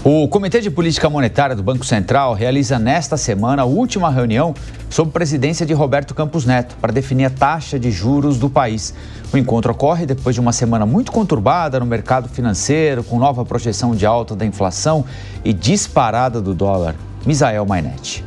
O Comitê de Política Monetária do Banco Central realiza nesta semana a última reunião sob presidência de Roberto Campos Neto para definir a taxa de juros do país. O encontro ocorre depois de uma semana muito conturbada no mercado financeiro, com nova projeção de alta da inflação e disparada do dólar. Misael Mainetti.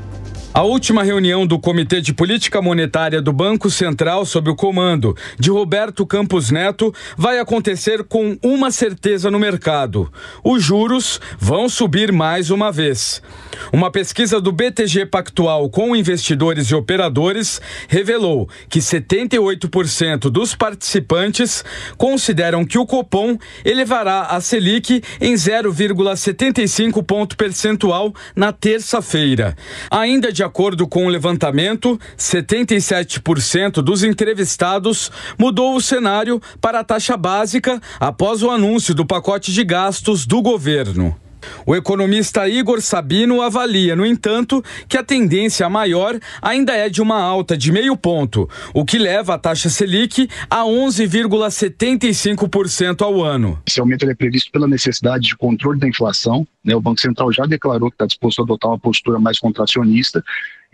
A última reunião do Comitê de Política Monetária do Banco Central, sob o comando de Roberto Campos Neto, vai acontecer com uma certeza no mercado: os juros vão subir mais uma vez. Uma pesquisa do BTG Pactual com investidores e operadores revelou que 78% dos participantes consideram que o Copom elevará a Selic em 0,75 ponto percentual na terça-feira. Ainda de acordo com o levantamento, 77% dos entrevistados mudou o cenário para a taxa básica após o anúncio do pacote de gastos do governo. O economista Igor Sabino avalia, no entanto, que a tendência maior ainda é de uma alta de 0,5 ponto, o que leva a taxa Selic a 11,75% ao ano. Esse aumento é previsto pela necessidade de controle da inflação, né? O Banco Central já declarou que está disposto a adotar uma postura mais contracionista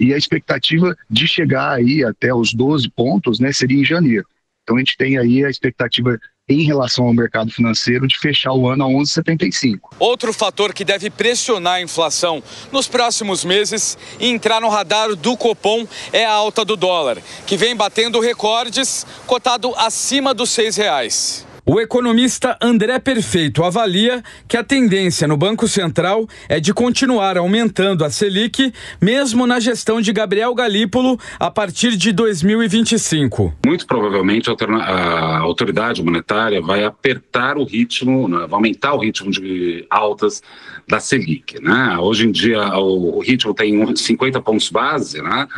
e a expectativa de chegar aí até os 12 pontos, né, seria em janeiro. Então a gente tem aí a expectativa em relação ao mercado financeiro de fechar o ano a 11,75. Outro fator que deve pressionar a inflação nos próximos meses e entrar no radar do Copom é a alta do dólar, que vem batendo recordes, cotado acima dos R$6. O economista André Perfeito avalia que a tendência no Banco Central é de continuar aumentando a Selic, mesmo na gestão de Gabriel Galípolo, a partir de 2025. Muito provavelmente a autoridade monetária vai apertar o ritmo, vai aumentar o ritmo de altas da Selic, né? Hoje em dia o ritmo tem 50 pontos base, né?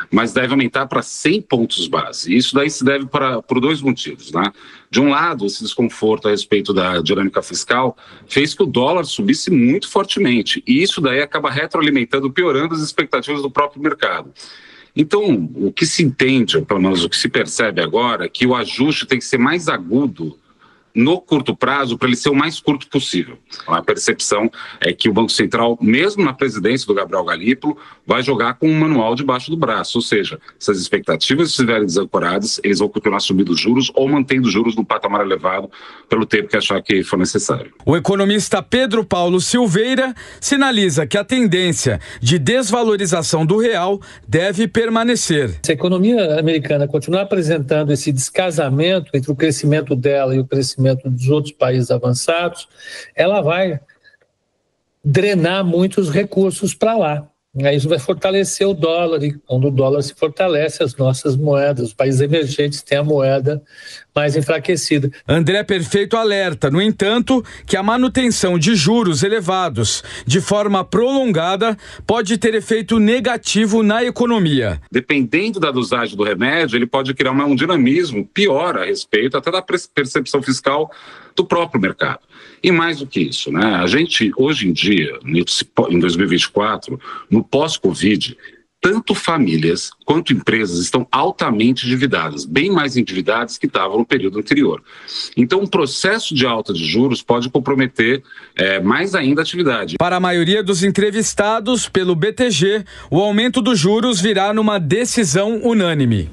Mas deve aumentar para 100 pontos base. Isso daí se deve por dois motivos, né? De um lado, esse desconforto a respeito da dinâmica fiscal fez que o dólar subisse muito fortemente. E isso daí acaba retroalimentando, piorando as expectativas do próprio mercado. Então, o que se entende, ou pelo menos o que se percebe agora, é que o ajuste tem que ser mais agudo no curto prazo, para ele ser o mais curto possível. A percepção é que o Banco Central, mesmo na presidência do Gabriel Galípolo, vai jogar com um manual debaixo do braço, ou seja, se as expectativas estiverem desancoradas, eles vão continuar subindo os juros ou mantendo os juros no patamar elevado pelo tempo que achar que for necessário. O economista Pedro Paulo Silveira sinaliza que a tendência de desvalorização do real deve permanecer. Se a economia americana continuar apresentando esse descasamento entre o crescimento dela e o crescimento dos outros países avançados, ela vai drenar muitos recursos para lá. Isso vai fortalecer o dólar, e quando o dólar se fortalece, as nossas moedas, os países emergentes têm a moeda mais enfraquecida. André Perfeito alerta, no entanto, que a manutenção de juros elevados de forma prolongada pode ter efeito negativo na economia. Dependendo da dosagem do remédio, ele pode criar um dinamismo pior a respeito até da percepção fiscal do próprio mercado. E mais do que isso, né? A gente, hoje em dia, em 2024, no pós-Covid, tanto famílias quanto empresas estão altamente endividadas, bem mais endividadas que estavam no período anterior. Então, um processo de alta de juros pode comprometer mais ainda a atividade. Para a maioria dos entrevistados pelo BTG, o aumento dos juros virá numa decisão unânime.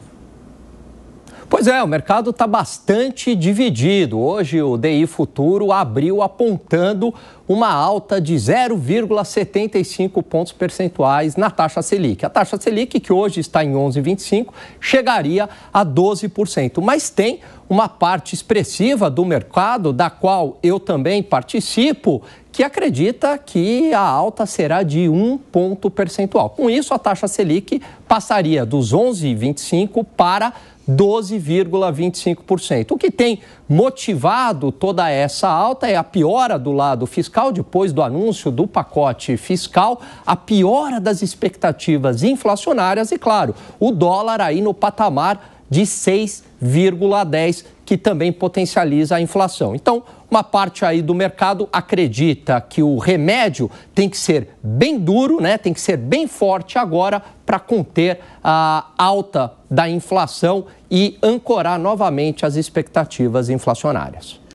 Pois é, o mercado está bastante dividido. Hoje o DI Futuro abriu apontando uma alta de 0,75 pontos percentuais na taxa Selic. A taxa Selic, que hoje está em 11,25, chegaria a 12%. Mas tem uma parte expressiva do mercado, da qual eu também participo, que acredita que a alta será de 1 ponto percentual. Com isso, a taxa Selic passaria dos 11,25 para 12,25%. O que tem motivado toda essa alta é a piora do lado fiscal, depois do anúncio do pacote fiscal, a piora das expectativas inflacionárias e, claro, o dólar aí no patamar de 6,10, que também potencializa a inflação. Então, uma parte aí do mercado acredita que o remédio tem que ser bem duro, né? Tem que ser bem forte agora para conter a alta da inflação e ancorar novamente as expectativas inflacionárias.